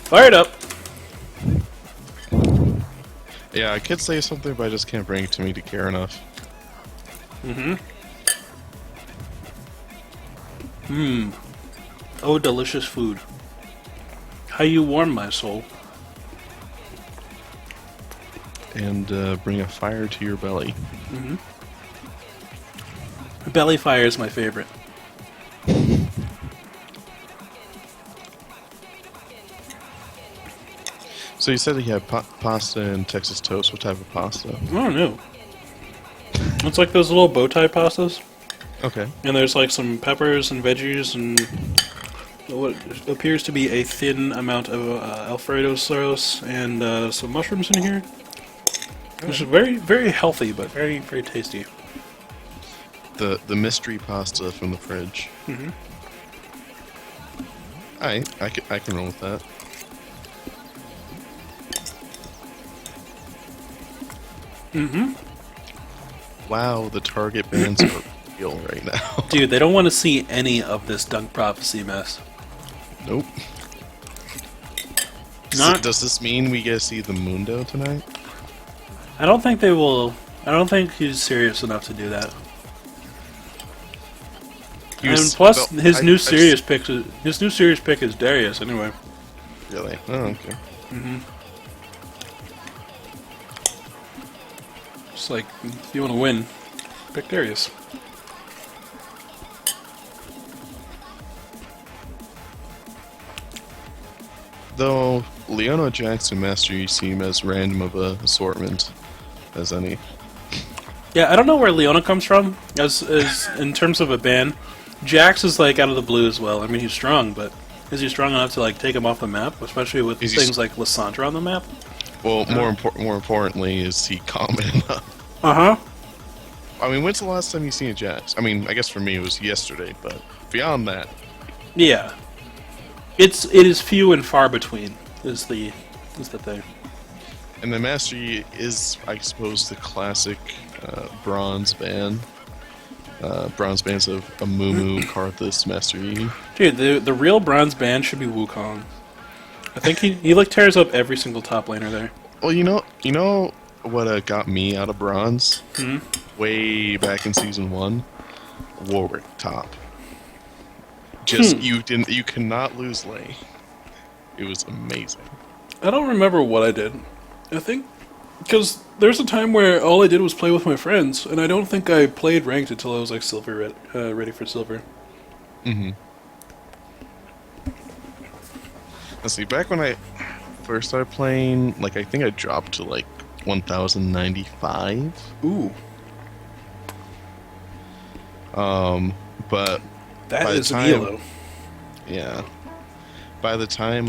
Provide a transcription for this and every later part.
Fire it up. Yeah, I could say something, but I just can't bring it to me to care enough. Oh, delicious food. How you warm my soul. And bring a fire to your belly. Belly fire is my favorite. So you said you had pasta and Texas toast. What type of pasta? I don't know. It's like those little bow tie pastas. Okay. And there's like some peppers and veggies and what appears to be a thin amount of Alfredo sauce and some mushrooms in here. Which is very, very healthy, but very, very tasty. The mystery pasta from the fridge. I can roll with that. Wow, the target bands are real right now. Dude, they don't want to see any of this Dunk Prophecy mess. Nope. Not- Does this mean we get to see the Mundo tonight? I don't think they will. I don't think he's serious enough to do that. And plus, his new serious pick is Darius anyway. Really? Oh, okay. It's like, if you want to win, pick Darius. Though Leona Jackson Master Yi seem as random of a assortment as any. Yeah, I don't know where Leona comes from as in terms of a ban. Jax is like out of the blue as well. I mean, he's strong, but is he strong enough to like take him off the map, especially with things like Lissandra on the map? Well, more importantly, is he common enough? I mean, when's the last time you seen a Jax? I mean, I guess for me it was yesterday, but beyond that, yeah, it is few and far between. Is the thing. and the Master Yi is, I suppose, the classic bronze ban. Bronze bands of Amumu, Karthus, Master Yi. Dude, the real bronze band should be Wukong. I think he like tears up every single top laner there. Well, you know what got me out of bronze? Way back in season 1, Warwick top. Just you cannot lose Lei. It was amazing. I don't remember what I did. I think because there's a time where all I did was play with my friends, and I don't think I played ranked until I was like silver ready for silver. Let's see. Back when I first started playing, like I think I dropped to like 1095. Ooh, But that by is the an time, elo. yeah. By the time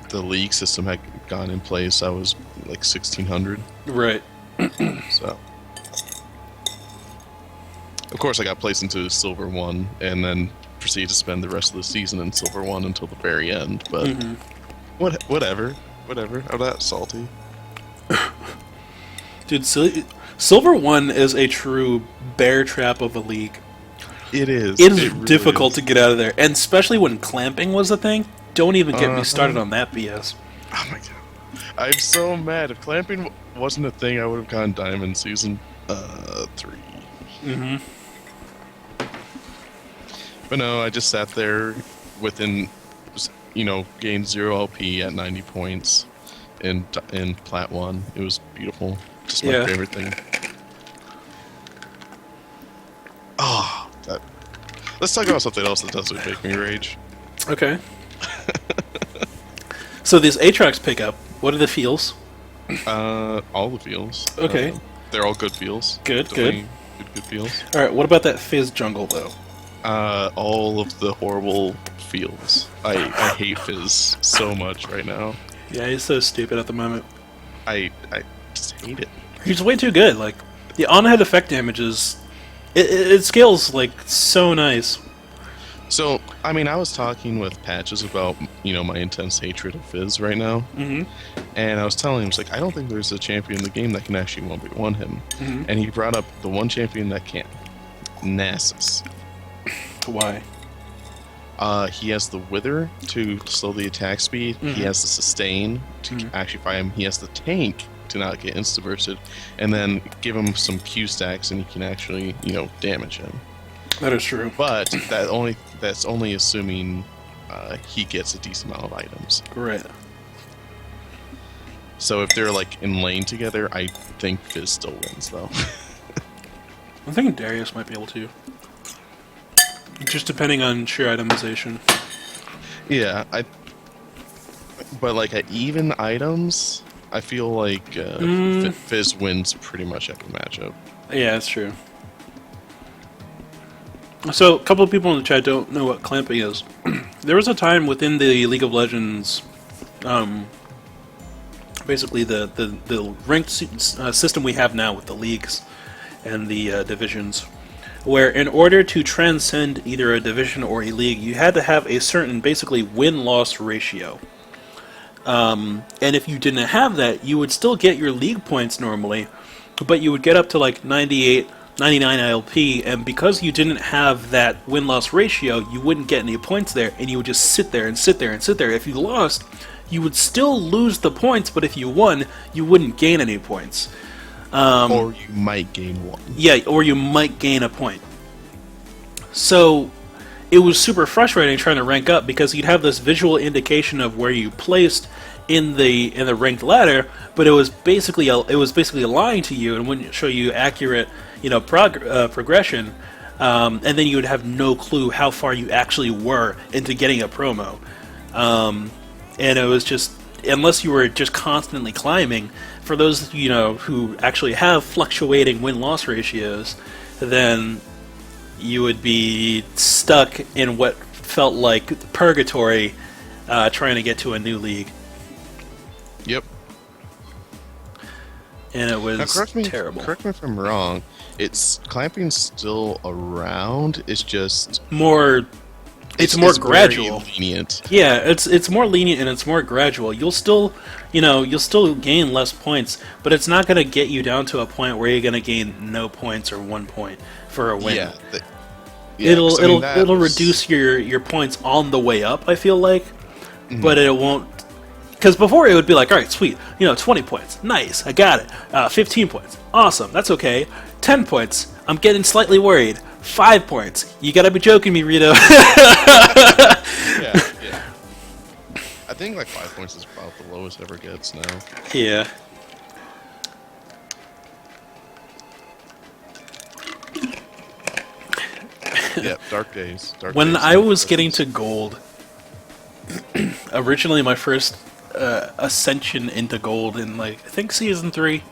the league system had gone in place, I was like 1600. Right. So, of course, I got placed into Silver 1, and then proceeded to spend the rest of the season in Silver 1 until the very end. But whatever. I'm not salty. Dude, Silver 1 is a true bear trap of a league. It is. It is really difficult is. to get out of there, and especially when clamping was a thing. Don't even get me started on that BS. Oh my god. I'm so mad. If clamping wasn't a thing, I would have gone Diamond season 3. But no, I just sat there within, gained 0 LP at 90 points in Plat 1. It was beautiful. Just my favorite thing. Oh, let's talk about something else that doesn't make me rage. Okay. So this Aatrox pickup, what are the feels? All the feels. Okay. They're all good feels. Good. Good feels. Alright, what about that Fizz jungle, though? All of the horrible feels. I hate Fizz so much right now. Yeah, he's so stupid at the moment. I just hate it. He's way too good. Like, the on-head effect damage is... It scales, like, so nice. So, I mean, I was talking with Patches about, my intense hatred of Fizz right now. And I was telling him, I was like, I don't think there's a champion in the game that can actually 1v1 him. And he brought up the one champion that can. Nasus. Why? He has the Wither to slow the attack speed. He has the Sustain to actually fight him. He has the Tank to not get insta-bursted. And then give him some Q stacks and he can actually, damage him. That is true. But that's only assuming he gets a decent amount of items. Right. So if they're like in lane together, I think Fizz still wins though. I'm thinking Darius might be able to. Just depending on sheer itemization. Yeah, but like at even items, I feel like Fizz wins pretty much every matchup. Yeah, that's true. So, a couple of people in the chat don't know what clamping is. There was a time within the League of Legends, basically the ranked system we have now with the leagues and the divisions, where in order to transcend either a division or a league, you had to have a certain, basically, win-loss ratio. And if you didn't have that, you would still get your league points normally, but you would get up to like 98, 99 ILP, and because you didn't have that win-loss ratio, you wouldn't get any points there, and you would just sit there and sit there and sit there. If you lost, you would still lose the points, but if you won, you wouldn't gain any points. Or you might gain one. Yeah, or you might gain a point. So it was super frustrating trying to rank up because you'd have this visual indication of where you placed in the ranked ladder, but it was basically lying to you and wouldn't show you accurate, progression. And then you would have no clue how far you actually were into getting a promo. And it was just, unless you were just constantly climbing, for those who actually have fluctuating win-loss ratios, then you would be stuck in what felt like purgatory, trying to get to a new league. Yep. And it was terrible. Correct me if I'm wrong. Clamping's still around. It's just more. It's more gradual. Very lenient. Yeah, it's more lenient and it's more gradual. You'll still gain less points, but it's not going to get you down to a point where you're going to gain no points or 1 point for a win. It'll reduce your points on the way up, I feel like, but it won't. Because before it would be like, all right, sweet, 20 points, nice, I got it. 15 points, awesome, that's okay. 10 points, I'm getting slightly worried. 5 points, you gotta be joking me, Rito. yeah. I think like 5 points is about the lowest it ever gets now. Yeah. Yeah, dark days. When I was getting to gold, originally my first ascension into gold in I think season 3,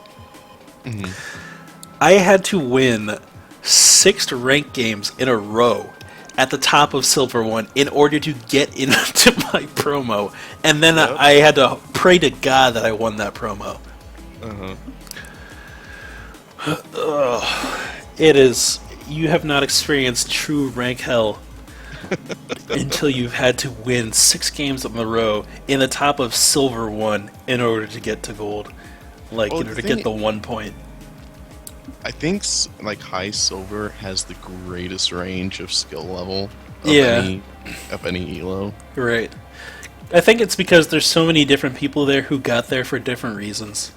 I had to win 6 ranked games in a row at the top of Silver 1 in order to get into my promo, and then I had to pray to God that I won that promo. It is. You have not experienced true rank hell until you've had to win 6 games in a row in the top of Silver 1 in order to get to gold. In order to get the 1 point. I think high silver has the greatest range of skill level of any elo. Right. I think it's because there's so many different people there who got there for different reasons.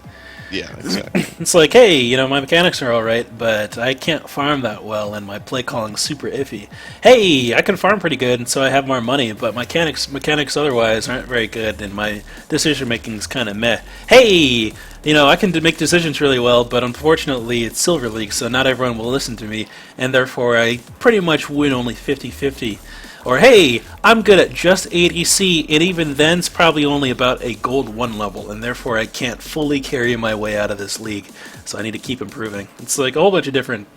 Yeah, exactly. It's like, hey, my mechanics are alright, but I can't farm that well, and my play calling's super iffy. Hey, I can farm pretty good, and so I have more money, but mechanics otherwise aren't very good, and my decision making's kind of meh. Hey, I can make decisions really well, but unfortunately it's Silver League, so not everyone will listen to me, and therefore I pretty much win only 50-50. Or, hey, I'm good at just ADC, and even then's probably only about a gold 1 level, and therefore I can't fully carry my way out of this league, so I need to keep improving. It's like a whole bunch of different,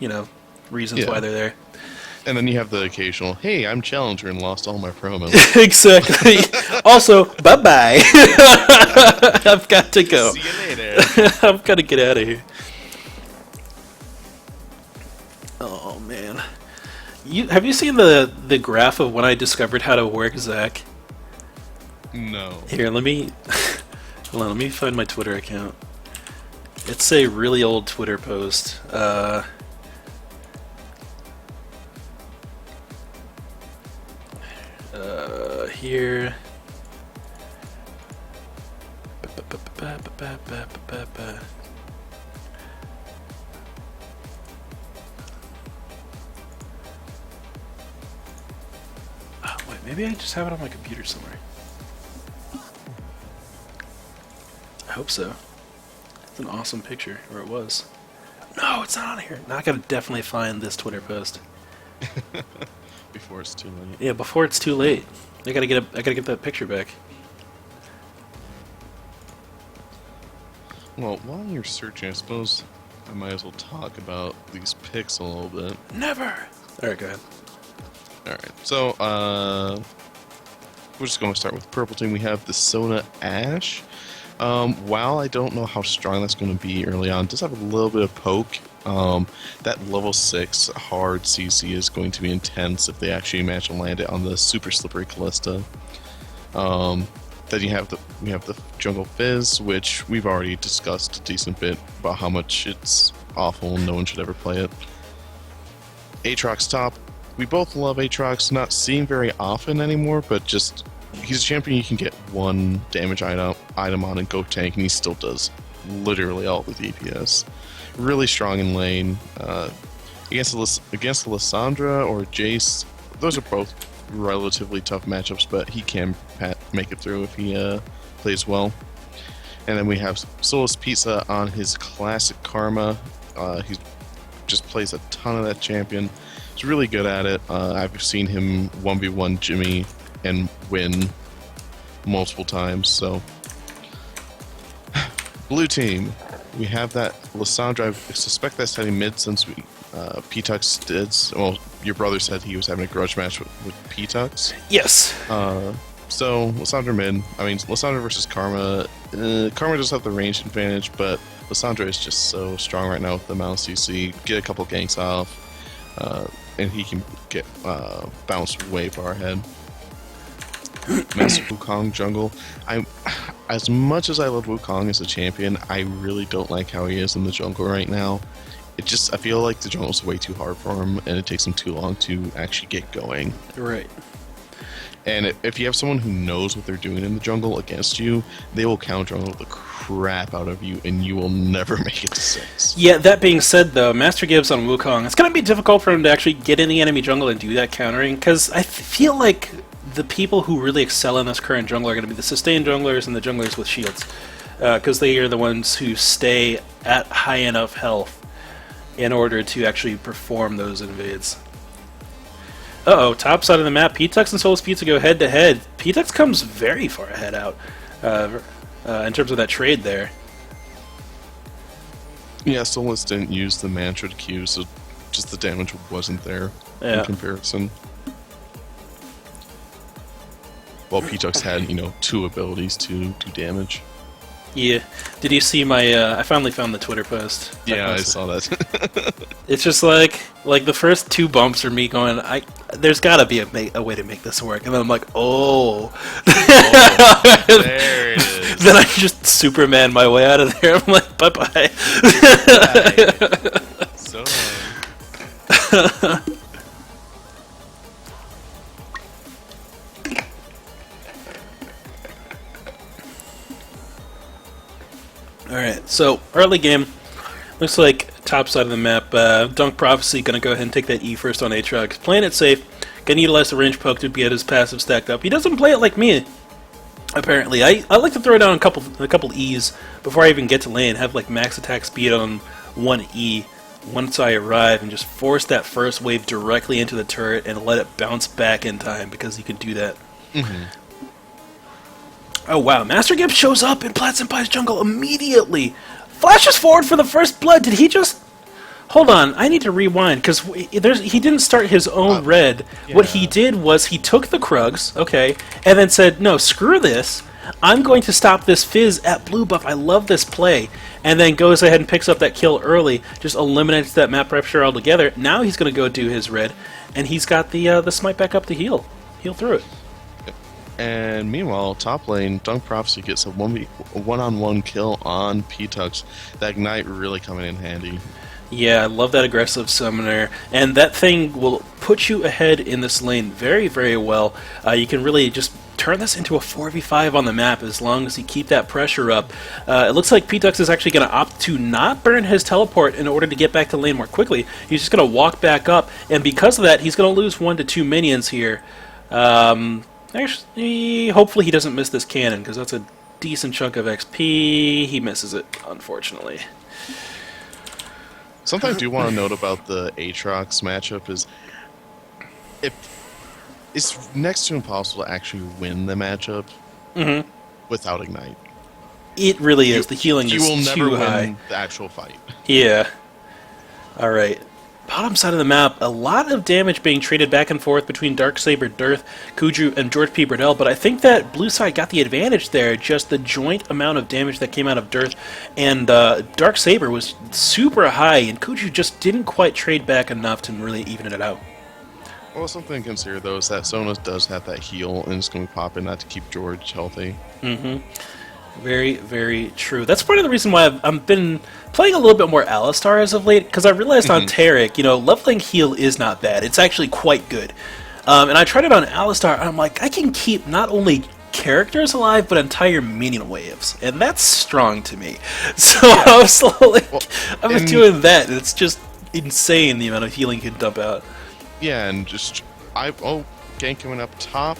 reasons why they're there. And then you have the occasional, hey, I'm Challenger and lost all my promos. Exactly. Also, bye-bye. I've got to go. See you later. I've got to get out of here. Oh, man. Have you seen the graph of when I discovered how to work Zac? No. Here, let me find my Twitter account. It's a really old Twitter post. Here. Oh, wait, maybe I just have it on my computer somewhere. I hope so. It's an awesome picture, or it was. No, it's not on here. Now I gotta definitely find this Twitter post. Before it's too late. Yeah, before it's too late. I gotta get that picture back. Well, while you're searching, I suppose I might as well talk about these picks a little bit. Never! Alright, go ahead. Alright, so, we're just going to start with purple team. We have the Sona Ash. While I don't know how strong that's going to be early on, it does have a little bit of poke. That level 6 hard CC is going to be intense if they actually manage to land it on the super slippery Callista. Then we have the Jungle Fizz, which we've already discussed a decent bit about how much it's awful and no one should ever play it. Aatrox top. We both love Aatrox, not seeing very often anymore, but just he's a champion you can get one damage item on and go tank, and he still does literally all the DPS. Really strong in lane. Against Lissandra or Jace, those are both relatively tough matchups, but he can make it through if he plays well. And then we have Solus Pizza on his classic Karma. He just plays a ton of that champion. He's really good at it. I've seen him 1v1 Jimmy and win multiple times. So, blue team, we have that Lissandra. I suspect that's heading mid since we P-Tux did. Well, your brother said he was having a grudge match with P-Tux. Yes. So Lissandra mid. I mean, Lissandra versus Karma. Karma does have the range advantage, but Lissandra is just so strong right now with the amount of CC. Get a couple ganks off, and he can get bounced way far ahead. Master Wukong jungle. As much as I love Wukong as a champion, I really don't like how he is in the jungle right now. I feel like the jungle's way too hard for him, and it takes him too long to actually get going. Right. And if you have someone who knows what they're doing in the jungle against you, they will counter jungle the crap out of you, and you will never make it to 6. Yeah, that being said, though, Master Gibbs on Wukong, it's going to be difficult for him to actually get in the enemy jungle and do that countering, because I feel like the people who really excel in this current jungle are going to be the sustained junglers and the junglers with shields, because they are the ones who stay at high enough health in order to actually perform those invades. Uh-oh, top side of the map, P-Tux and Solus Pizza go head-to-head. P-Tux comes very far ahead out in terms of that trade there. Yeah, Solus didn't use the mantra Q, so just the damage wasn't there in comparison. Well, P-Tux had, 2 abilities to do damage. Yeah. Did you see my, I finally found the Twitter post. Yeah, I saw that. It's just like the first 2 bumps are me going, there's gotta be a way to make this work. And then I'm like, oh. There it is. Then I just Superman my way out of there. I'm like, bye-bye. So Alright, so early game, looks like top side of the map, Dunk Prophecy gonna go ahead and take that E first on Aatrox. Playing it safe, gonna utilize the range poke to get his passive stacked up. He doesn't play it like me, apparently. I like to throw down a couple E's before I even get to lane, have like max attack speed on 1 E once I arrive, and just force that first wave directly into the turret and let it bounce back in time, because you can do that. Mm-hmm. Oh wow, Master Gibbs shows up in Plat Senpai's jungle immediately! Flashes forward for the first blood! Did he just... Hold on, I need to rewind, because he didn't start his own red. Yeah. What he did was he took the Krugs, okay, and then said, no, screw this, I'm going to stop this Fizz at blue buff, I love this play, and then goes ahead and picks up that kill early, just eliminates that map pressure altogether. Now he's going to go do his red, and he's got the smite back up to heal through it. And meanwhile, top lane, Dunk Prophecy gets a one-on-one kill on P-Tux. That Ignite really coming in handy. Yeah, I love that aggressive summoner, and that thing will put you ahead in this lane very, very well. You can really just turn this into a 4v5 on the map as long as you keep that pressure up. It looks like P-Tux is actually going to opt to not burn his teleport in order to get back to lane more quickly. He's just going to walk back up, and because of that, he's going to lose 1 to 2 minions here. Actually, hopefully he doesn't miss this cannon, because that's a decent chunk of XP. He misses it, unfortunately. Something I do want to note about the Aatrox matchup is it's next to impossible to actually win the matchup without Ignite. It really is. The healing is You will never too high. win the actual fight. Yeah. Alright. Bottom side of the map, a lot of damage being traded back and forth between Darksaber, Dearth, Kuju, and George P. Burdell, but I think that blue side got the advantage there. Just the joint amount of damage that came out of Dearth, and Darksaber was super high, and Kuju just didn't quite trade back enough to really even it out. Well, something to consider, though, is that Sonos does have that heal, and it's going to be popping that to keep George healthy. Very, very true. That's part of the reason why I've been playing a little bit more Alistar as of late, because I realized on Taric, leveling heal is not bad. It's actually quite good. And I tried it on Alistar, and I'm like, I can keep not only characters alive, but entire minion waves. And that's strong to me. So Yeah. I was like, Well, I was doing that, and it's just insane the amount of healing you can dump out. Yeah, and just gank coming up top.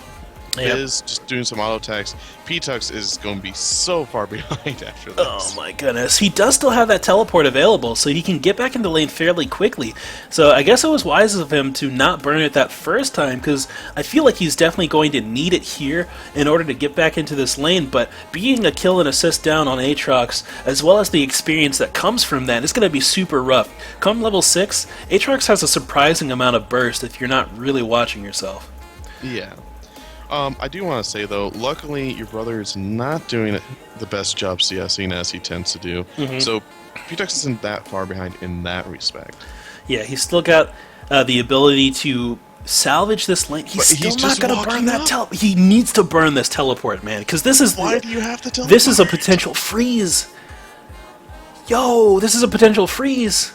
Yep. Is just doing some auto attacks. P-Tux is going to be so far behind after this. Oh my goodness. He does still have that teleport available, so he can get back into lane fairly quickly. So I guess it was wise of him to not burn it that first time, because I feel like he's definitely going to need it here in order to get back into this lane, but being a kill and assist down on Aatrox, as well as the experience that comes from that, is going to be super rough. Come level 6, Aatrox has a surprising amount of burst if you're not really watching yourself. Yeah. I do want to say, though, luckily your brother is not doing the best job CSing as he tends to do. So P-Tux isn't that far behind in that respect. Yeah, he's still got the ability to salvage this lane. He's still not going to burn that teleport. He needs to burn this teleport, man, because this is... Why do you have to teleport? This is a potential freeze. Yo, this is a potential freeze.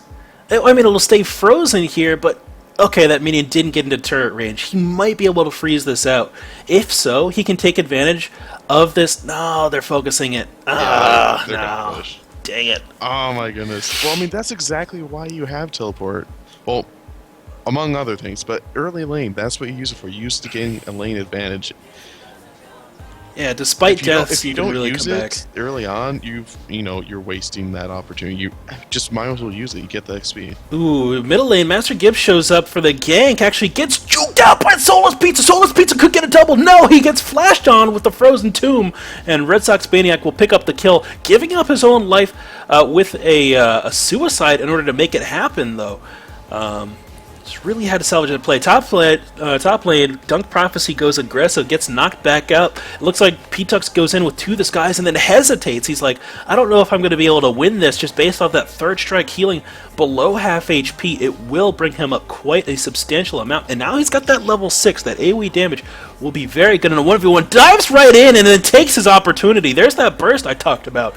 I mean, it'll stay frozen here, but... Okay, that minion didn't get into turret range. He might be able to freeze this out. If so, he can take advantage of this. No, they're focusing it. Yeah, they're no. gonna push. Dang it. Oh my goodness. Well, I mean, that's exactly why you have teleport. Well, among other things, but early lane, that's what you use it for. You use it to gain a lane advantage. Yeah, despite deaths, if you can don't really use come it back. early on, you're wasting that opportunity. You just might as well use it. You get the XP. Ooh, middle lane, Master Gibbs shows up for the gank, actually gets juked out by Soulless Pizza. Soulless Pizza could get a double. No, he gets flashed on with the Frozen Tomb, and Red Sox Maniac will pick up the kill, giving up his own life with a suicide in order to make it happen, though. Just really had to salvage that play. Top lane, Dunk Prophecy goes aggressive, gets knocked back out. It looks like P-Tux goes in with 2 disguise and then hesitates. He's like, I don't know if I'm going to be able to win this just based off that third strike healing below half HP. It will bring him up quite a substantial amount. And now he's got that level 6. That AoE damage will be very good. And a 1v1 dives right in and then takes his opportunity. There's that burst I talked about.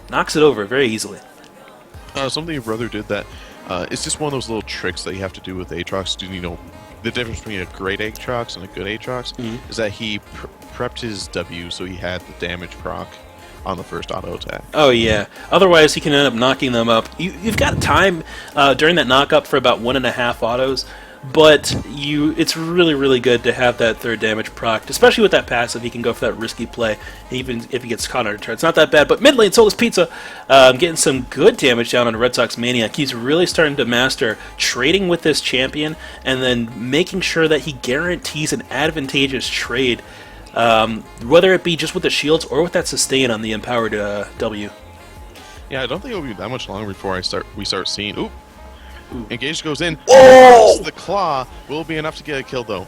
Knocks it over very easily. Something your brother did that... it's just one of those little tricks that you have to do with Aatrox. The difference between a great Aatrox and a good Aatrox is that he prepped his W so he had the damage proc on the first auto attack. Oh yeah. Otherwise, he can end up knocking them up. You've got time during that knockup for about 1.5 autos, but it's really, really good to have that third damage proc, especially with that passive. He can go for that risky play, even if he gets caught on a turn. It's not that bad, but mid lane, Soulless Pizza getting some good damage down on Red Sox Maniac. He's really starting to master trading with this champion and then making sure that he guarantees an advantageous trade, whether it be just with the shields or with that sustain on the empowered W. Yeah, I don't think it'll be that much longer before we start seeing... Oop! Engage goes in. Oh! The claw will be enough to get a kill, though.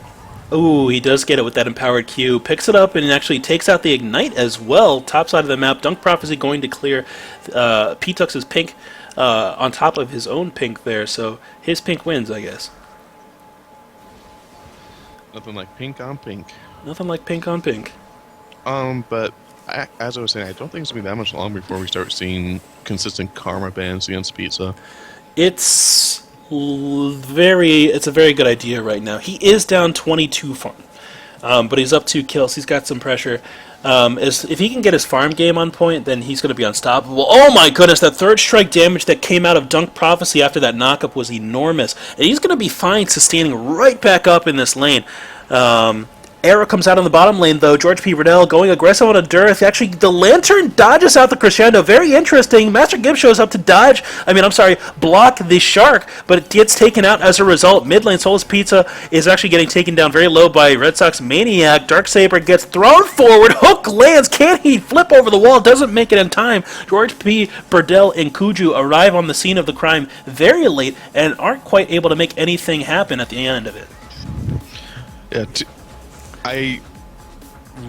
Ooh, he does get it with that empowered Q. Picks it up and actually takes out the Ignite as well. Top side of the map, Dunk Prophecy going to clear P-Tux's pink on top of his own pink there. So his pink wins, I guess. Nothing like pink on pink. Nothing like pink on pink. But as I was saying, I don't think it's going to be that much longer before we start seeing consistent karma bans against Pizza. It's it's a very good idea right now. He is down 22 farm, but he's up 2 kills. He's got some pressure. If he can get his farm game on point, then he's going to be unstoppable. Oh my goodness, that third strike damage that came out of Dunk Prophecy after that knockup was enormous. And he's going to be fine sustaining right back up in this lane. Arrow comes out on the bottom lane, though. George P. Riddell going aggressive on a dearth. Actually, the Lantern dodges out the Crescendo. Very interesting. Master Gibbs shows up to block the Shark, but it gets taken out as a result. Mid lane, Soulless Pizza is actually getting taken down very low by Red Sox Maniac. Darksaber gets thrown forward. Hook lands. Can he flip over the wall? Doesn't make it in time. George P. Burdell and Kuju arrive on the scene of the crime very late and aren't quite able to make anything happen at the end of it. Yeah, I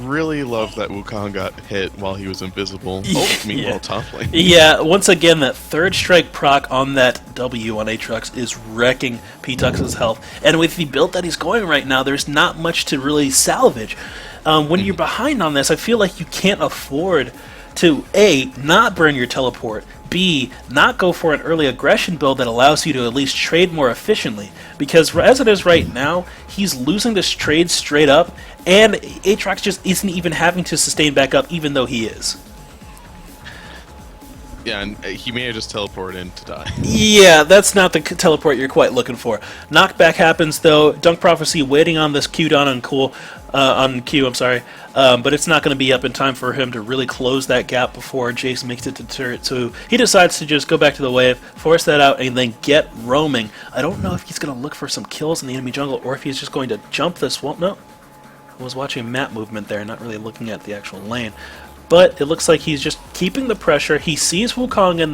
really love that Wukong got hit while he was invisible. Oh, meanwhile, top lane. Yeah, once again, that third strike proc on that W on Aatrox is wrecking P-Tux's health. And with the build that he's going right now, there's not much to really salvage. When you're behind on this, I feel like you can't afford to, A, not burn your teleport, B, not go for an early aggression build that allows you to at least trade more efficiently. Because as it is right now, he's losing this trade straight up, and Aatrox just isn't even having to sustain back up, even though he is. Yeah, and he may have just teleported in to die. Yeah, that's not the teleport you're quite looking for. Knockback happens, though. Dunk Prophecy waiting on this cooldown on Q, but it's not going to be up in time for him to really close that gap before Jace makes it to turret. So he decides to just go back to the wave, force that out, and then get roaming. I don't know if he's going to look for some kills in the enemy jungle or if he's just going to jump this wall. No, I was watching map movement there, not really looking at the actual lane. But it looks like he's just keeping the pressure. He sees Wukong on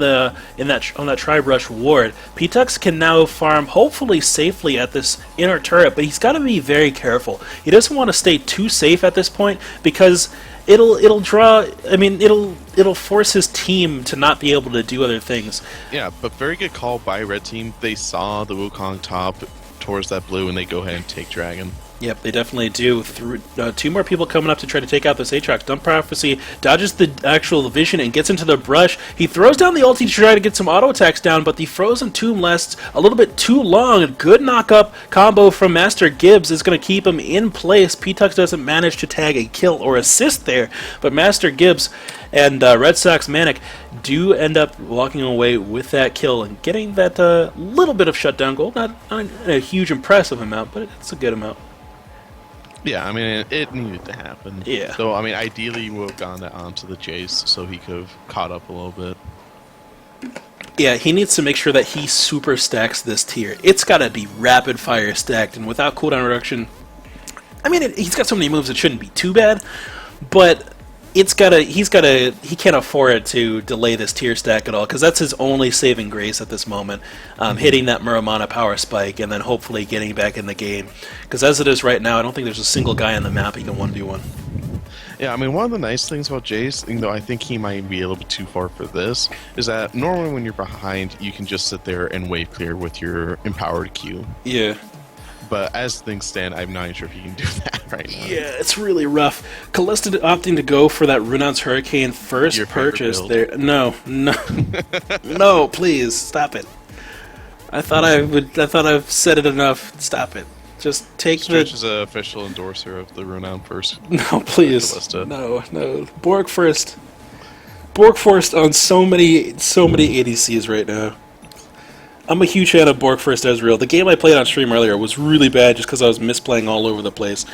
that Tri-Brush ward. P-Tux can now farm hopefully safely at this inner turret, but he's got to be very careful. He doesn't want to stay too safe at this point because it'll force his team to not be able to do other things. Yeah, but very good call by Red Team. They saw the Wukong top towards that blue, and they go ahead and take Dragon. Yep, they definitely do. 2 more people coming up to try to take out this Aatrox. Dunk Prophecy dodges the actual vision and gets into the brush. He throws down the ulti to try to get some auto attacks down, but the Frozen Tomb lasts a little bit too long. A good knock-up combo from Master Gibbs is going to keep him in place. P-Tux doesn't manage to tag a kill or assist there, but Master Gibbs and Red Sox Manic do end up walking away with that kill and getting that little bit of shutdown gold. Not a huge impressive amount, but it's a good amount. Yeah, I mean, it needed to happen. Yeah. So, I mean, ideally, you would have gone onto the Jace so he could have caught up a little bit. Yeah, he needs to make sure that he super stacks this tier. It's got to be rapid fire stacked, and without cooldown reduction, I mean, he's got so many moves it shouldn't be too bad, but he can't afford to delay this tier stack at all, because that's his only saving grace at this moment, hitting that Muramana power spike, and then hopefully getting back in the game. Because as it is right now, I don't think there's a single guy on the map he can 1v1. Yeah, I mean, one of the nice things about Jace, even though I think he might be a little bit too far for this, is that normally when you're behind, you can just sit there and wave clear with your empowered Q. Yeah. But as things stand, I'm not sure if you can do that right now. Yeah, it's really rough. Callista opting to go for that Renounce Hurricane first purchase there. No, no, please stop it. I thought I've said it enough. Stop it. Just take Stretch is an official endorser of the Renown first. No, please. No. Borg first. Borg first on so many ADCs right now. I'm a huge fan of Borg first Ezreal. The game I played on stream earlier was really bad just because I was misplaying all over the place.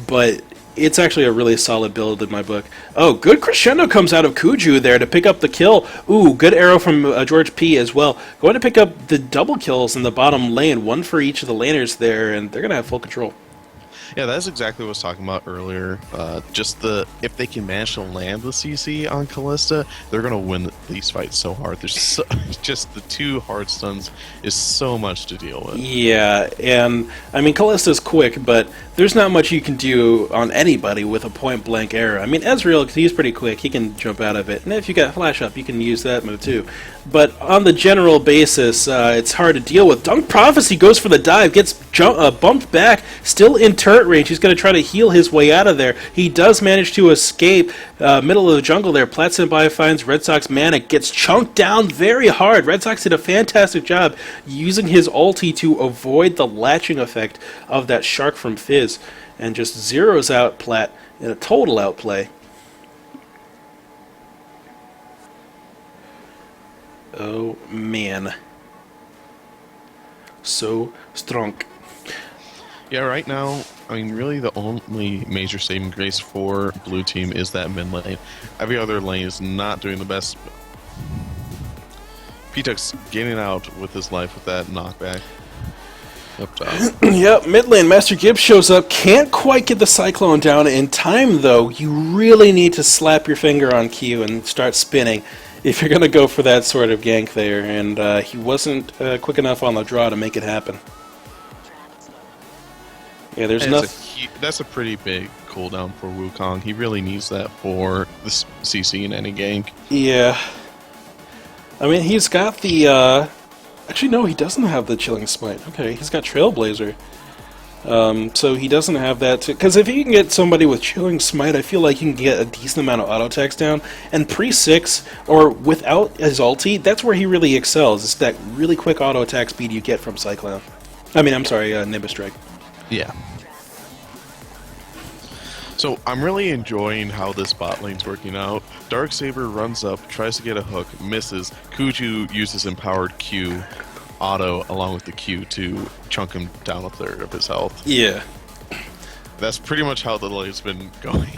But it's actually a really solid build in my book. Oh, good crescendo comes out of Kuju there to pick up the kill. Ooh, good arrow from George P as well. Going to pick up the double kills in the bottom lane. 1 for each of the laners there, and they're going to have full control. Yeah, that's exactly what I was talking about earlier. If they can manage to land the CC on Callista, they're gonna win these fights so hard. There's just the 2 hard stuns is so much to deal with. Yeah, and I mean Callista's quick, but there's not much you can do on anybody with a point-blank arrow. I mean, Ezreal, he's pretty quick. He can jump out of it. And if you got Flash Up, you can use that move too. But on the general basis, it's hard to deal with. Dunk Prophecy goes for the dive, gets bumped back, still in turret range. He's going to try to heal his way out of there. He does manage to escape middle of the jungle there. Platsenbai finds Red Sox Manic, gets chunked down very hard. Red Sox did a fantastic job using his ulti to avoid the latching effect of that Shark from Fizz, and just zeroes out Plat in a total outplay. Oh man. So strong. Yeah, right now, I mean, really the only major saving grace for blue team is that mid lane. Every other lane is not doing the best. P-Tuck's getting out with his life with that knockback up top. Yep, mid lane, Master Gibbs shows up. Can't quite get the Cyclone down in time, though. You really need to slap your finger on Q and start spinning if you're going to go for that sort of gank there. And he wasn't quick enough on the draw to make it happen. Yeah, there's nothing. That's a pretty big cooldown for Wukong. He really needs that for the CC in any gank. Yeah. I mean, he's got the... Actually, no, he doesn't have the Chilling Smite. Okay, he's got Trailblazer. So he doesn't have that... Because if you can get somebody with Chilling Smite, I feel like you can get a decent amount of auto attacks down. And pre-6, or without his ulti, that's where he really excels. It's that really quick auto attack speed you get from Cyclone. I mean, I'm sorry, Nimbus Strike. Yeah. So I'm really enjoying how this bot lane's working out. Darksaber runs up, tries to get a hook, misses. Kuju uses empowered Q auto along with the Q to chunk him down a third of his health. Yeah. That's pretty much how the lane's been going.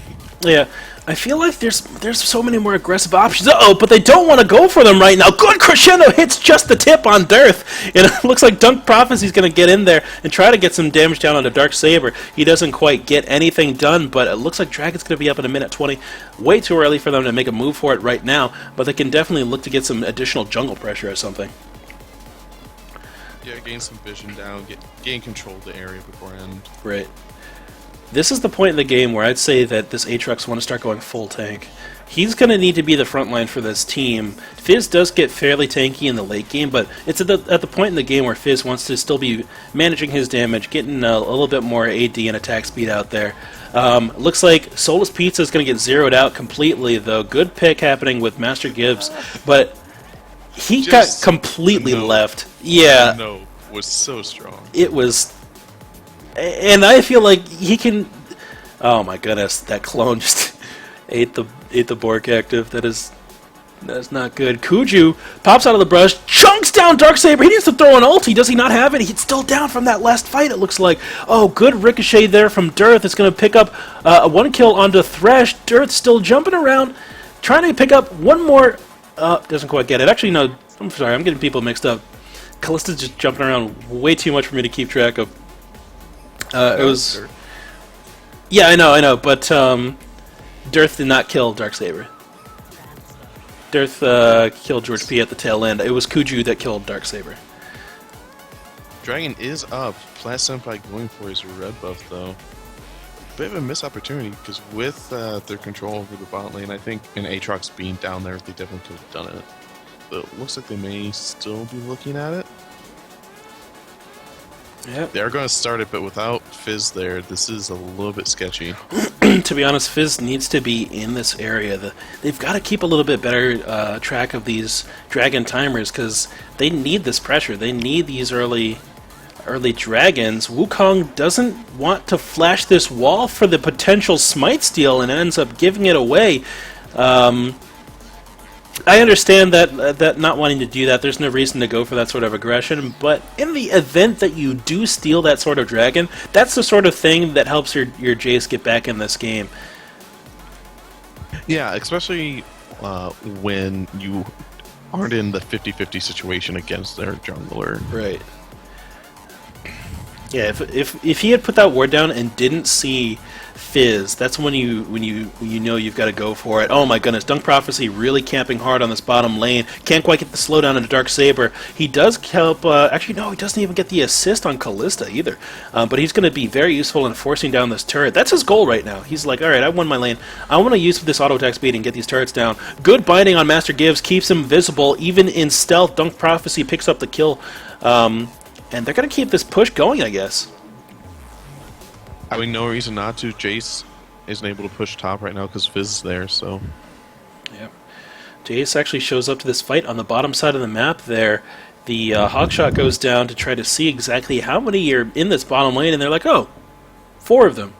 Yeah, I feel like there's so many more aggressive options. Uh-oh, but they don't want to go for them right now. Good crescendo hits just the tip on Dearth. And it looks like Dunk Prophecy's going to get in there and try to get some damage down onto Darksaber. He doesn't quite get anything done, but it looks like Dragon's going to be up in a minute 20. Way too early for them to make a move for it right now, but they can definitely look to get some additional jungle pressure or something. Yeah, gain some vision down, gain control of the area beforehand. Right. This is the point in the game where I'd say that this Aatrox want to start going full tank. He's going to need to be the front line for this team. Fizz does get fairly tanky in the late game, but it's at the point in the game where Fizz wants to still be managing his damage, getting a little bit more AD and attack speed out there. Looks like Soulless Pizza is going to get zeroed out completely, though. Good pick happening with Master Gibbs, but he got completely left. Yeah. No, was so strong. It was... And I feel like he can... Oh my goodness, that clone just ate the Bork active. That's not good. Kuju pops out of the brush, chunks down Darksaber. He needs to throw an ulti. Does he not have it? He's still down from that last fight, it looks like. Oh, good ricochet there from Dearth. It's going to pick up a one kill onto Thresh. Dearth still jumping around, trying to pick up one more... doesn't quite get it. Actually, no, I'm sorry, I'm getting people mixed up. Callista's just jumping around way too much for me to keep track of. It was... Yeah, I know, but Dearth did not kill Darksaber. Dearth killed George P at the tail end. It was Kuju that killed Darksaber. Dragon is up. Platsenpai going for his red buff, though. Bit of a missed opportunity, because with their control over the bot lane, I think an Aatrox being down there, they definitely could have done it. But it looks like they may still be looking at it. Yep. They're going to start it, but without Fizz there, this is a little bit sketchy. To be honest, Fizz needs to be in this area. They've got to keep a little bit better track of these Dragon timers, because they need this pressure. They need these early Dragons. Wukong doesn't want to flash this wall for the potential Smite steal and ends up giving it away. I understand that not wanting to do that, there's no reason to go for that sort of aggression, but in the event that you do steal that sort of Dragon, that's the sort of thing that helps your Jace get back in this game. Yeah, especially when you aren't in the 50-50 situation against their jungler. Right. Yeah, if he had put that ward down and didn't see Fizz, that's when you know you've got to go for it. Oh my goodness, Dunk Prophecy really camping hard on this bottom lane. Can't quite get the slowdown into Dark Saber. He does help. Actually, no, he doesn't even get the assist on Callista either. But he's going to be very useful in forcing down this turret. That's his goal right now. He's like, all right, I won my lane. I want to use this auto attack speed and get these turrets down. Good binding on Master Gibbs keeps him visible even in stealth. Dunk Prophecy picks up the kill. And they're going to keep this push going, I guess. I mean, no reason not to. Jace isn't able to push top right now because Fizz is there, so... Yep. Jace actually shows up to this fight on the bottom side of the map there. The Hawkshot goes down to try to see exactly how many are in this bottom lane, and they're like, oh, 4 of them.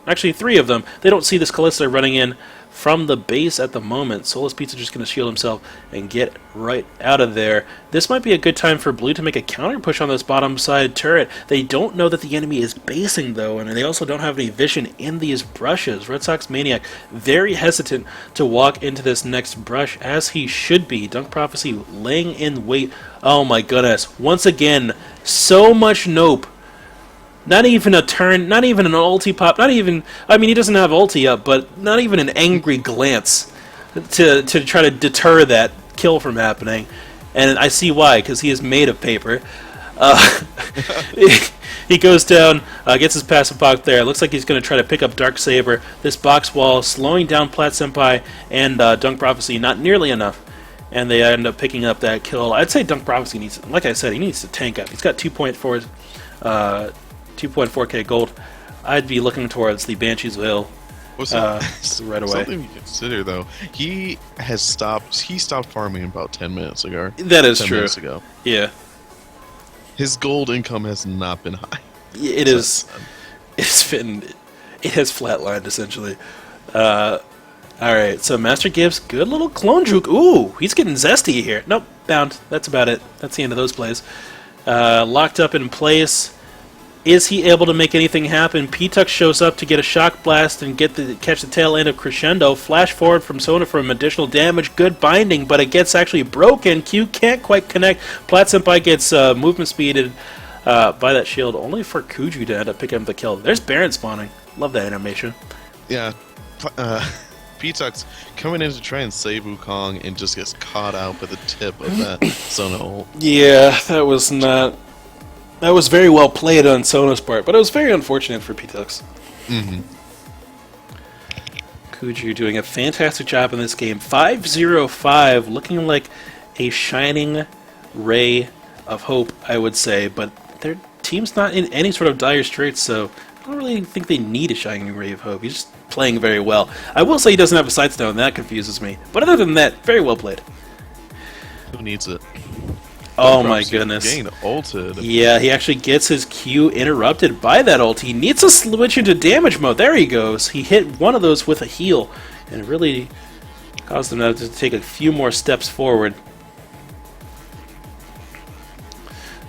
Actually, 3 of them. They don't see this Callista running in from the base at the moment. Soulless Pizza just going to shield himself and get right out of there. This might be a good time for Blue to make a counter push on this bottom side turret. They don't know that the enemy is basing, though, and they also don't have any vision in these brushes. Red Sox Maniac very hesitant to walk into this next brush, as he should be. Dunk Prophecy laying in wait. Oh my goodness. Once again, so much nope. Not even a turn, not even an ulti pop, not even... I mean, he doesn't have ulti up, but not even an angry glance to try to deter that kill from happening. And I see why, because he is made of paper. He goes down, gets his passive block there. Looks like he's going to try to pick up Dark Saber. This box wall slowing down Plat Senpai and Dunk Prophecy, not nearly enough. And they end up picking up that kill. I'd say Dunk Prophecy needs, like I said, he needs to tank up. He's got 2.4k gold. I'd be looking towards the Banshees of Hill right away. Something to consider, though. He stopped farming about 10 minutes ago. That is 10 true. Minutes ago. Yeah. His gold income has not been high. It is. It has flatlined, essentially. Alright, so Master Gibbs, good little clone juke. Ooh, he's getting zesty here. Nope, bound. That's about it. That's the end of those plays. Locked up in place. Is he able to make anything happen? P-Tuck shows up to get a shock blast and catch the tail end of Crescendo. Flash forward from Sona for some additional damage. Good binding, but it gets actually broken. Q can't quite connect. Plat Senpai gets movement speeded by that shield, only for Kuju to end up picking up the kill. There's Baron spawning. Love that animation. Yeah. P-Tuck's coming in to try and save Wukong and just gets caught out by the tip of that Sona ult. Yeah, that was not... That was very well played on Sona's part, but it was very unfortunate for P-Tux. Mm-hmm. Kuju doing a fantastic job in this game. 5-0-5, looking like a shining ray of hope, I would say, but their team's not in any sort of dire straits, so I don't really think they need a shining ray of hope. He's just playing very well. I will say he doesn't have a sidestone, and that confuses me. But other than that, very well played. Who needs it? Oh my goodness. Getting ulted. Yeah, he actually gets his Q interrupted by that ult. He needs to switch into damage mode. There he goes. He hit one of those with a heal, and it really caused him to take a few more steps forward.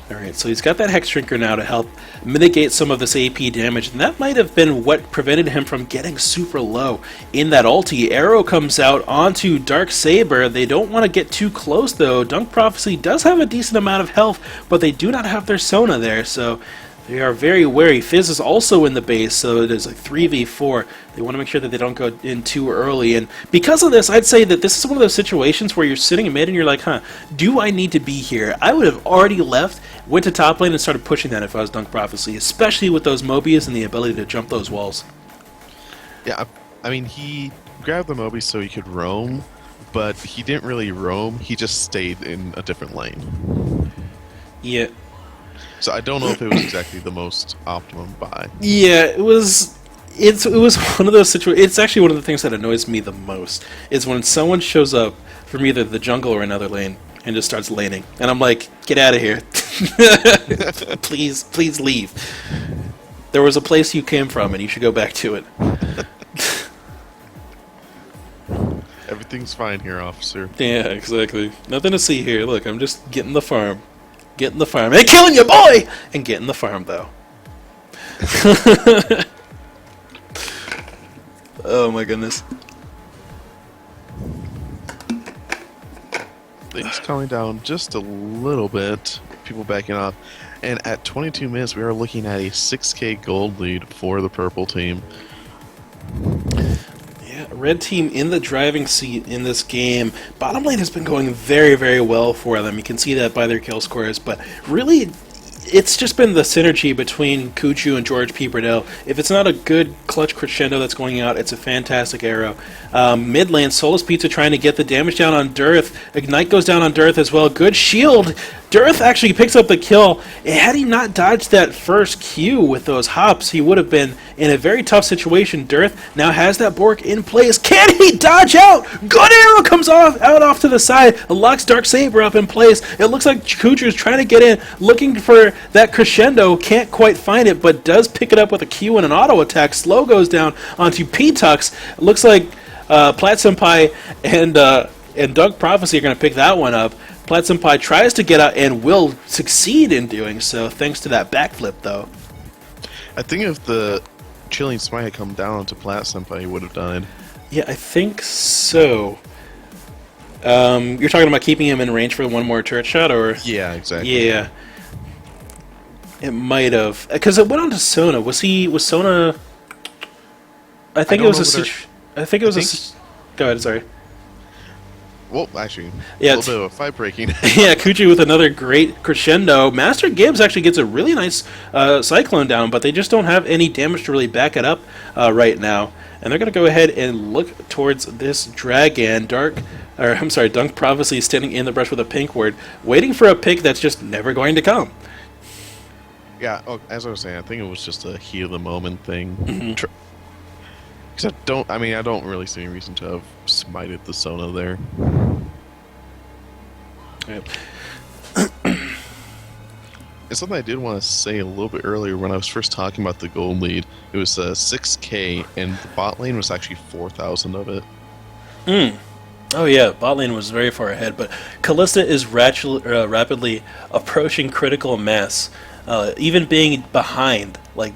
Alright, so he's got that Hex Shrinker now to help mitigate some of this AP damage, and that might have been what prevented him from getting super low in that ulti. Arrow comes out onto Dark Saber. They don't want to get too close, though. Dunk Prophecy does have a decent amount of health, but they do not have their Sona there, so they are very wary. Fizz is also in the base, so it is a 3v4. They want to make sure that they don't go in too early, and because of this, I'd say that this is one of those situations where you're sitting in mid and you're like, huh, do I need to be here? I would have already left, went to top lane, and started pushing that if I was Dunk Prophecy, especially with those Mobius and the ability to jump those walls. Yeah, I mean, he grabbed the Mobius so he could roam, but he didn't really roam, he just stayed in a different lane. Yeah. So I don't know if it was exactly the most optimum buy. Yeah, it was one of those situations. It's actually one of the things that annoys me the most is when someone shows up from either the jungle or another lane and just starts laning, and I'm like, get out of here, please leave. There was a place you came from, and you should go back to it. Everything's fine here, officer. Yeah, exactly. Nothing to see here. Look, I'm just getting the farm. Getting the farm. Hey, killing your boy! And getting the farm, though. Oh, my goodness. Things calming down just a little bit. People backing off. And at 22 minutes, we are looking at a 6K gold lead for the purple team. Yeah, red team in the driving seat in this game. Bottom lane has been going very, very well for them. You can see that by their kill scores, but really, it's just been the synergy between Kuchu and George P. Burdell. If it's not a good clutch crescendo that's going out, it's a fantastic arrow. Mid lane, Solus Pizza trying to get the damage down on Dearth. Ignite goes down on Dearth as well. Good shield. Dearth actually picks up the kill. Had he not dodged that first Q with those hops, he would have been in a very tough situation. Dearth now has that Bork in place. Can he dodge out? Good arrow comes off to the side. Locks Dark Saber up in place. It looks like Kuchu's trying to get in, looking for that crescendo. Can't quite find it, but does pick it up with a Q and an auto attack. Slow goes down onto P-Tux. Looks like Plat Senpai and Doug Prophecy are going to pick that one up. Plat Senpai tries to get out and will succeed in doing so, thanks to that backflip, though. I think if the Chilling Smite had come down to Plat Senpai, he would have died. Yeah, I think so. You're talking about keeping him in range for one more turret shot, or? Yeah, exactly. Yeah. It might have. Because it went on to Sona. Was Sona... I think it was a... Go ahead, sorry. Well, actually, yeah, a little bit of a fight breaking. Yeah, Kuchi with another great crescendo. Master Gibbs actually gets a really nice Cyclone down, but they just don't have any damage to really back it up right now. And they're going to go ahead and look towards this dragon. Dunk Prophecy standing in the brush with a pink ward, waiting for a pick that's just never going to come. Yeah, as I was saying, I think it was just a heat of the moment thing. Mm-hmm. Because I don't really see any reason to have smited the Sona there. Yep. And something I did want to say a little bit earlier when I was first talking about the gold lead, it was 6K, and the bot lane was actually 4,000 of it. Oh yeah, bot lane was very far ahead, but Kalista is rapidly approaching critical mass, even being behind. Like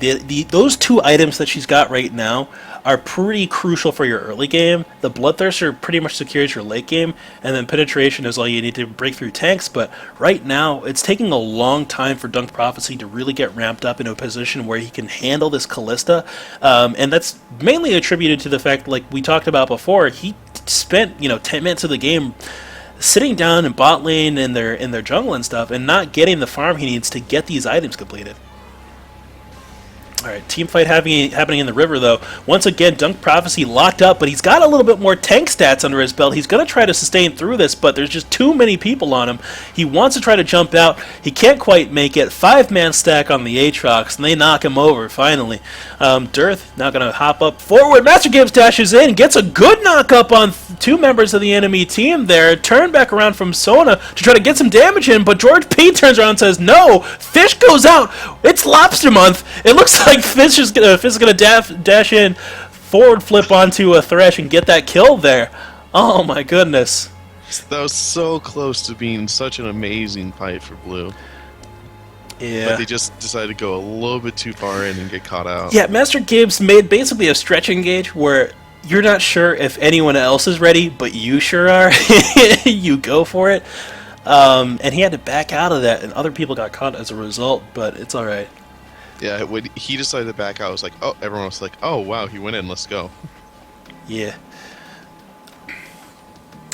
those two items that she's got right now are pretty crucial for your early game. The Bloodthirster pretty much secures your late game, and then Penetration is all you need to break through tanks. But right now, it's taking a long time for Dunk Prophecy to really get ramped up into a position where he can handle this Kalista, and that's mainly attributed to the fact, like we talked about before, he spent 10 minutes of the game sitting down in bot lane in their jungle and stuff, and not getting the farm he needs to get these items completed. Alright, team fight happening in the river, though. Once again, Dunk Prophecy locked up, but he's got a little bit more tank stats under his belt. He's going to try to sustain through this, but there's just too many people on him. He wants to try to jump out. He can't quite make it. 5-man stack on the Aatrox, and they knock him over, finally. Dearth now going to hop up forward. Master Gibbs dashes in, gets a good knock up on two members of the enemy team there. Turn back around from Sona to try to get some damage in, but George P turns around and says, no! Fish goes out! It's Lobster Month! It looks like Fish is gonna dash in, forward flip onto a Thresh and get that kill there. Oh my goodness. That was so close to being such an amazing fight for Blue. Yeah. But they just decided to go a little bit too far in and get caught out. Yeah, Master Gibbs made basically a stretch engage where you're not sure if anyone else is ready, but you sure are. You go for it. And he had to back out of that, and other people got caught as a result, but it's alright. Yeah, when he decided to back out, I was like, oh, everyone was like, oh, wow, he went in, let's go. Yeah.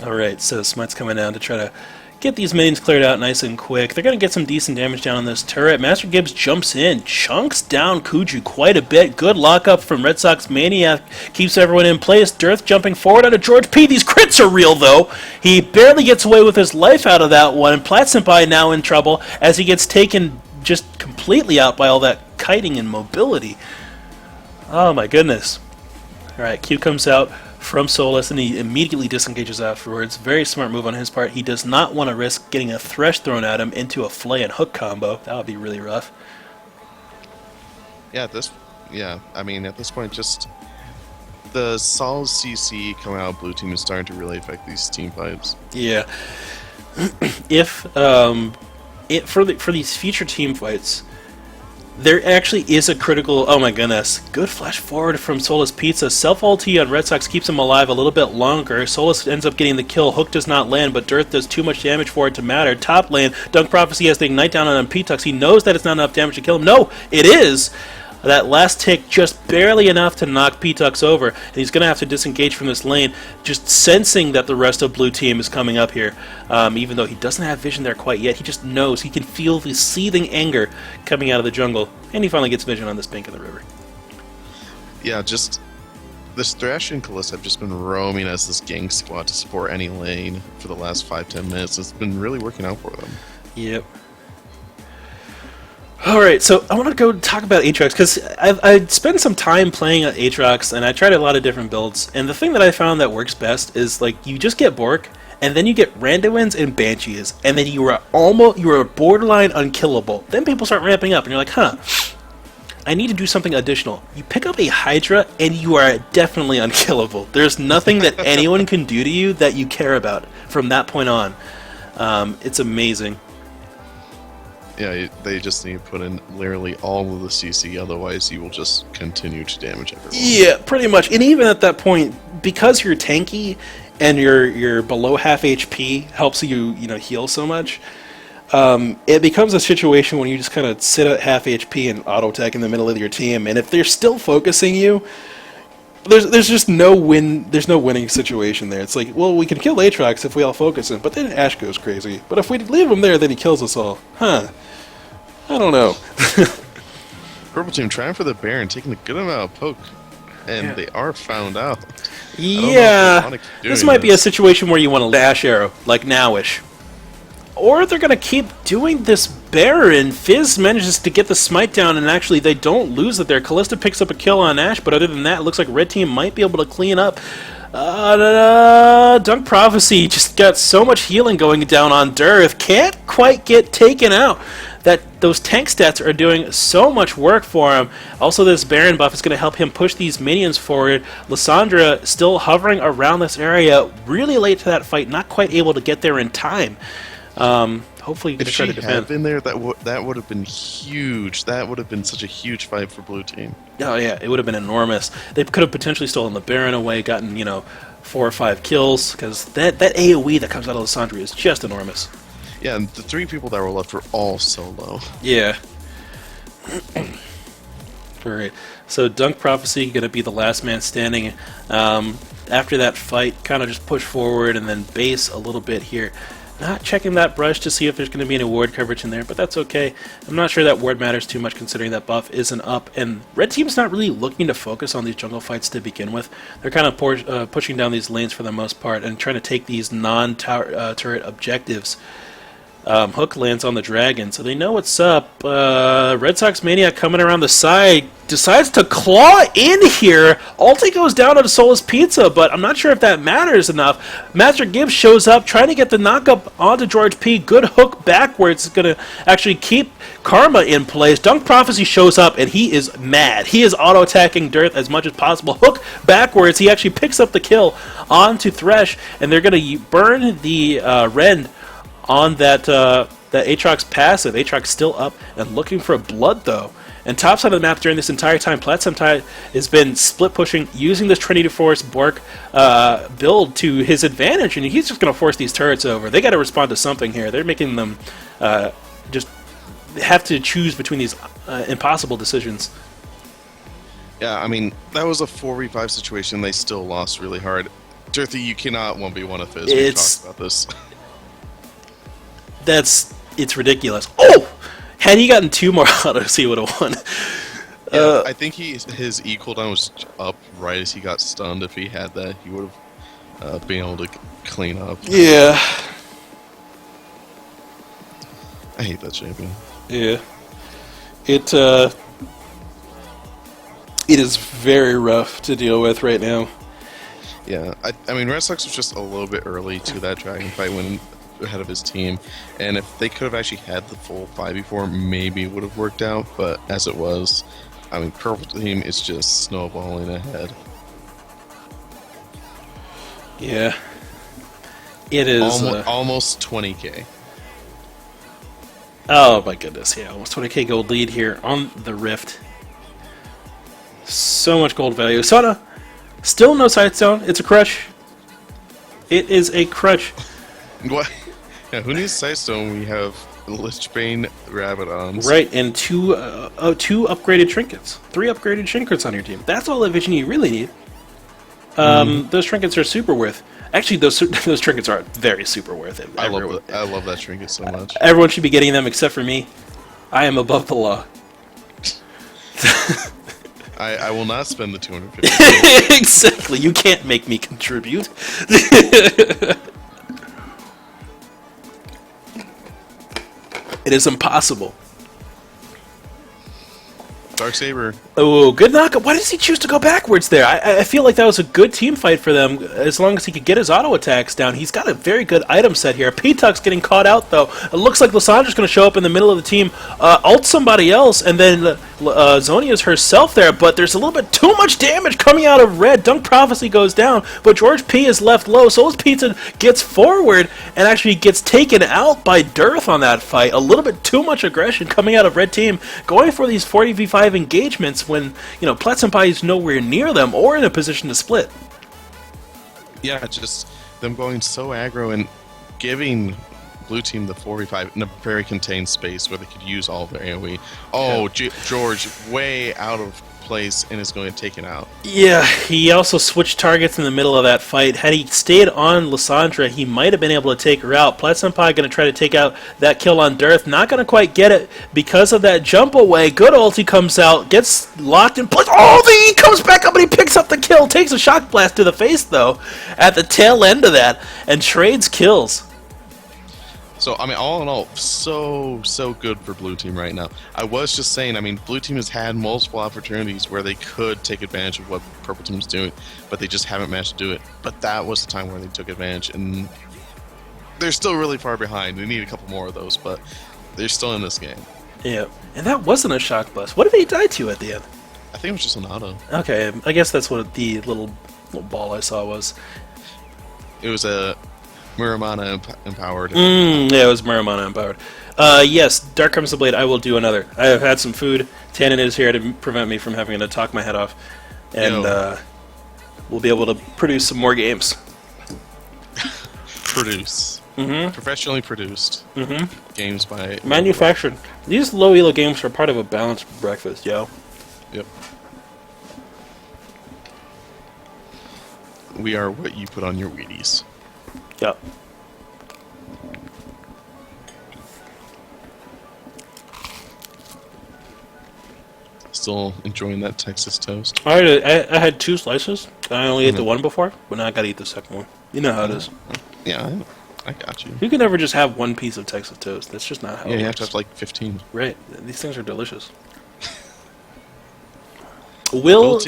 Alright, so Smite's coming down to try to get these minions cleared out nice and quick. They're going to get some decent damage down on this turret. Master Gibbs jumps in, chunks down Kuju quite a bit. Good lockup from Red Sox Maniac. Keeps everyone in place. Dearth jumping forward onto George P. These crits are real, though. He barely gets away with his life out of that one. And Plat Senpai now in trouble as he gets taken just completely out by all that kiting and mobility. Oh my goodness. Alright, Q comes out from Solus and he immediately disengages afterwards. Very smart move on his part. He does not want to risk getting a Thresh thrown at him into a Flay and Hook combo. That would be really rough. Yeah, at this point, just the solid CC coming out of Blue Team is starting to really affect these team fights. Yeah. If for these future team fights, There actually is a critical... Oh my goodness. Good flash forward from Solus Pizza. Self-ulti on Red Sox keeps him alive a little bit longer. Solus ends up getting the kill. Hook does not land, but Dearth does too much damage for it to matter. Top lane, Dunk Prophecy has the Ignite down on P-Tux. He knows that it's not enough damage to kill him. No, it is! That last tick just barely enough to knock P-Tux over, and he's going to have to disengage from this lane, just sensing that the rest of blue team is coming up here. Even though he doesn't have vision there quite yet, he just knows. He can feel the seething anger coming out of the jungle, and he finally gets vision on this bank of the river. Yeah, just this Thresh and Kalista have just been roaming as this gang squad to support any lane for the last 5-10 minutes. It's been really working out for them. Yep. Alright, so I want to go talk about Aatrox, because I spent some time playing Aatrox, and I tried a lot of different builds, and the thing that I found that works best is, like, you just get Bork, and then you get Randuins and Banshees, and then you are borderline unkillable. Then people start ramping up, and you're like, huh, I need to do something additional. You pick up a Hydra, and you are definitely unkillable. There's nothing that anyone can do to you that you care about from that point on. It's amazing. Yeah, they just need to put in literally all of the CC, otherwise you will just continue to damage everyone. Yeah, pretty much. And even at that point, because you're tanky and you're below half HP helps you heal so much, it becomes a situation when you just kind of sit at half HP and auto attack in the middle of your team, and if they're still focusing you, there's just no winning situation there. It's like, well, we can kill Aatrox if we all focus him, but then Ashe goes crazy. But if we leave him there, then he kills us all. Huh. I don't know. Purple team trying for the Baron, taking a good amount of poke, and they are found out. Yeah, this might be a situation where you want to Ashe Arrow, like nowish. Or they're going to keep doing this Baron. Fizz manages to get the smite down, and actually they don't lose it there. Kalista picks up a kill on Ashe, but other than that, it looks like Red Team might be able to clean up. Dunk Prophecy just got so much healing going down on Dearth. Can't quite get taken out. Those tank stats are doing so much work for him. Also, this Baron buff is going to help him push these minions forward. Lissandra still hovering around this area, really late to that fight, not quite able to get there in time. Hopefully, if try to defend. If she had been there, that would have been huge. That would have been such a huge fight for blue team. Oh yeah, it would have been enormous. They could have potentially stolen the Baron away, gotten 4 or 5 kills, because that AoE that comes out of Lissandra is just enormous. Yeah, and the 3 people that were left were all solo. Yeah. Alright, so Dunk Prophecy going to be the last man standing. After that fight, kind of just push forward and then base a little bit here. Not checking that brush to see if there's going to be any ward coverage in there, but that's okay. I'm not sure that ward matters too much considering that buff isn't up, and Red Team's not really looking to focus on these jungle fights to begin with. They're kind of pushing down these lanes for the most part and trying to take these non-turret objectives. Hook lands on the dragon, so they know what's up. Red Sox Maniac coming around the side, decides to claw in here. Ulti goes down on Solus Pizza, but I'm not sure if that matters enough. Master Gibbs shows up, trying to get the knockup onto George P. Good hook backwards. It's going to actually keep Karma in place. Dunk Prophecy shows up, and he is mad. He is auto-attacking Dearth as much as possible. Hook backwards. He actually picks up the kill onto Thresh, and they're going to burn the Rend on that Aatrox passive. Aatrox still up and looking for blood, though. And top side of the map during this entire time, Plattsumtide has been split pushing, using this Trinity Force Bork build to his advantage, and he's just going to force these turrets over. They got to respond to something here. They're making them just have to choose between these impossible decisions. Yeah, I mean, that was a 4v5 situation. They still lost really hard. Dirthy, you cannot 1v1 a Fizz. We've talked about this. It's ridiculous. Oh! Had he gotten 2 more autos, he would have won. Yeah, I think his E cooldown was up right as he got stunned. If he had that, he would have been able to clean up. Yeah. I hate that champion. Yeah. It is very rough to deal with right now. Yeah, I mean, Red Sox was just a little bit early to that dragon fight when ahead of his team, and if they could have actually had the full 5v4, maybe it would have worked out, but as it was, I mean, Purple Team is just snowballing ahead. Yeah. It is... Almost 20k. Oh my goodness, yeah, almost 20k gold lead here on the Rift. So much gold value. Sana, still no side stone. It's a crutch. It is a crutch. What? Yeah, who needs Sightstone? We have Lichbane Rabadons. Right, and two upgraded trinkets. 3 upgraded trinkets on your team. That's all the vision you really need. Those trinkets are super worth. Actually, those trinkets are very super worth it. I love that trinket so much. Everyone should be getting them except for me. I am above the law. I will not spend the 250. Exactly. You can't make me contribute. It is impossible. Darksaber. Oh, good knockup. Why does he choose to go backwards there? I feel like that was a good team fight for them. As long as he could get his auto attacks down. He's got a very good item set here. P-Tuck's getting caught out, though. It looks like Lissandra's going to show up in the middle of the team, ult somebody else, and then Zonia's herself there. But there's a little bit too much damage coming out of red. Dunk Prophecy goes down, but George P is left low. Souls Pizza gets forward and actually gets taken out by Dearth on that fight. A little bit too much aggression coming out of red team, going for these 40v5 engagements when, you know, Plat Senpai is nowhere near them or in a position to split. Yeah, just them going so aggro and giving blue team the 4v5 in a very contained space where they could use all of their AoE. Oh, yeah. George way out of place and is going to take it out. Yeah, he also switched targets in the middle of that fight. Had he stayed on Lissandra, he might have been able to take her out. Plat Senpai going to try to take out that kill on Dearth. Not going to quite get it because of that jump away. Good ulti comes out, gets locked in place. Oh, he comes back up and he picks up the kill. Takes a shock blast to the face, though, at the tail end of that, and trades kills. So, I mean, all in all, so good for blue team right now. I was just saying, I mean, blue team has had multiple opportunities where they could take advantage of what purple team's doing, but they just haven't managed to do it. But that was the time where they took advantage, and they're still really far behind. They need a couple more of those, but they're still in this game. Yeah, and that wasn't a shock blast. What did he die to at the end? I think it was just an auto. Okay, I guess that's what the little ball I saw was. It was a Muramana empowered. Yeah, it was Muramana empowered. Yes, Dark Crimson Blade, I will do another. I have had some food. Tannen is here to prevent me from having to talk my head off. And we'll be able to produce some more games. Professionally produced games by... Manufactured. These LowElo games are part of a balanced breakfast, yo. Yep. We are what you put on your Wheaties. Yep. Still enjoying that Texas toast? I had 2 slices. I only ate the one before, but now I gotta eat the second one. You know how it is. Yeah, I got you. You can never just have one piece of Texas toast. That's just not how it works. You have to have like 15. Right. These things are delicious. Will...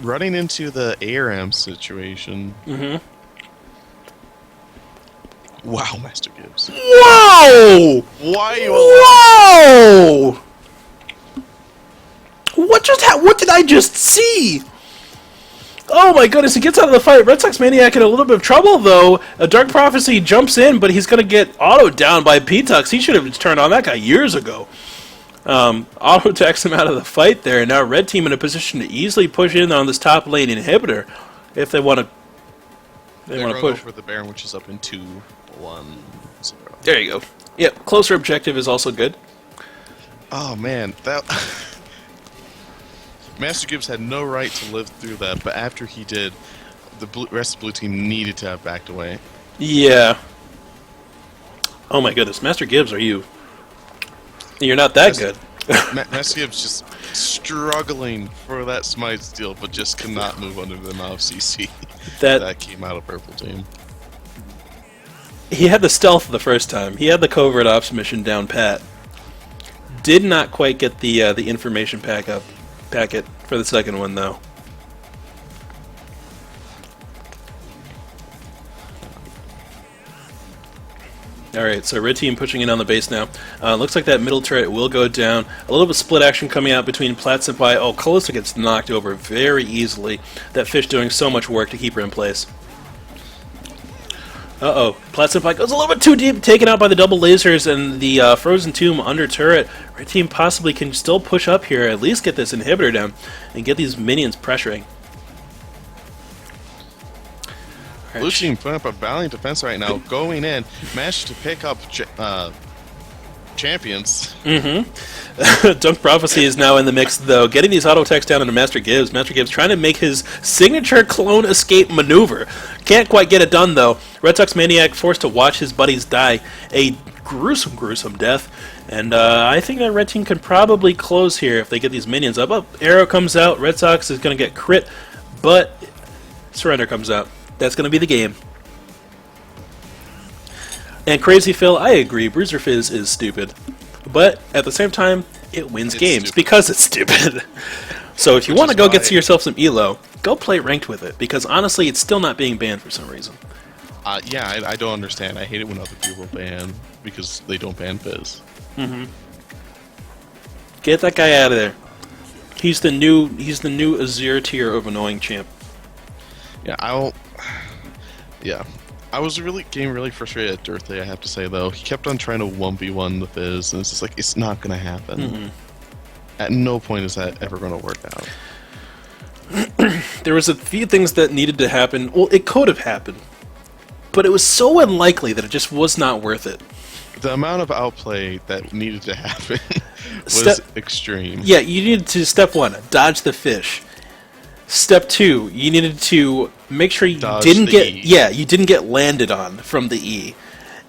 Running into the ARM situation. Wow, Master Gibbs. Whoa! Why are you Whoa! What did I just see? Oh my goodness, he gets out of the fight. Red Sox Maniac in a little bit of trouble, though. A Dark Prophecy jumps in, but he's going to get auto down by P-Tux. He should have turned on that guy years ago. Auto attacks him out of the fight there, and now Red Team in a position to easily push in on this top lane inhibitor if they want to. They want to push for the Baron, which is up in 2-1-0. There you go. Yep, closer objective is also good. Oh man, that Master Gibbs had no right to live through that, but after he did, the rest of the blue team needed to have backed away. Yeah. Oh my goodness, Master Gibbs, are you? You're not that good. Master Gibbs just struggling for that smite steal, but just cannot move under the amount of CC that came out of purple team. He had the stealth the first time. He had the covert ops mission down pat. Did not quite get the information packet for the second one, though. Alright, so red team pushing in on the base now. Looks like that middle turret will go down. A little bit of split action coming out between Plat Senpai. Oh, Kalista gets knocked over very easily. That fish doing so much work to keep her in place. Uh-oh. Plastic Spike goes a little bit too deep, taken out by the double lasers and the Frozen Tomb under turret. Red team possibly can still push up here, at least get this inhibitor down, and get these minions pressuring. Blue team putting up a valiant defense right now, going in, managed to pick up champions. Dunk Prophecy is now in the mix, though, getting these auto attacks down into Master Gibbs. Master Gibbs trying to make his signature clone escape maneuver. Can't quite get it done, though. Red Sox Maniac forced to watch his buddies die a gruesome, gruesome death. And I think that Red Team can probably close here if they get these minions up. Arrow comes out. Red Sox is going to get crit, but Surrender comes out. That's going to be the game. And Crazy Phil, I agree, Bruiser Fizz is stupid. But at the same time, it wins games because it's stupid. So if you want to go get yourself some ELO, go play ranked with it, because honestly, it's still not being banned for some reason. Yeah, I don't understand. I hate it when other people ban because they don't ban Fizz. Get that guy out of there. He's the new Azir tier of annoying champ. Yeah, I was getting really frustrated at Dirthley, I have to say, though. He kept on trying to 1v1 the Fizz, and it's just like, it's not going to happen. At no point is that ever going to work out. There was a few things that needed to happen. Well, it could have happened. But it was so unlikely that it just was not worth it. The amount of outplay that needed to happen was extreme. Yeah, you needed to, step 1, dodge the fish. Step 2, you needed to make sure you didn't get landed on from the E.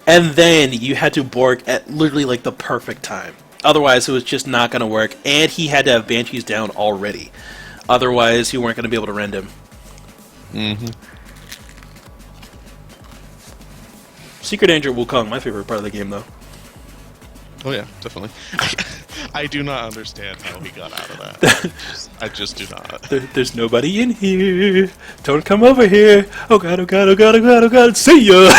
And then you had to Borg at literally like the perfect time. Otherwise it was just not going to work, and he had to have Banshees down already. Otherwise you weren't going to be able to rend him. Secret Danger Wukong, my favorite part of the game, though. Oh yeah, definitely. I do not understand how he got out of that. I just do not. There's nobody in here. Don't come over here. Oh god, oh god, oh god, oh god, oh god. See ya!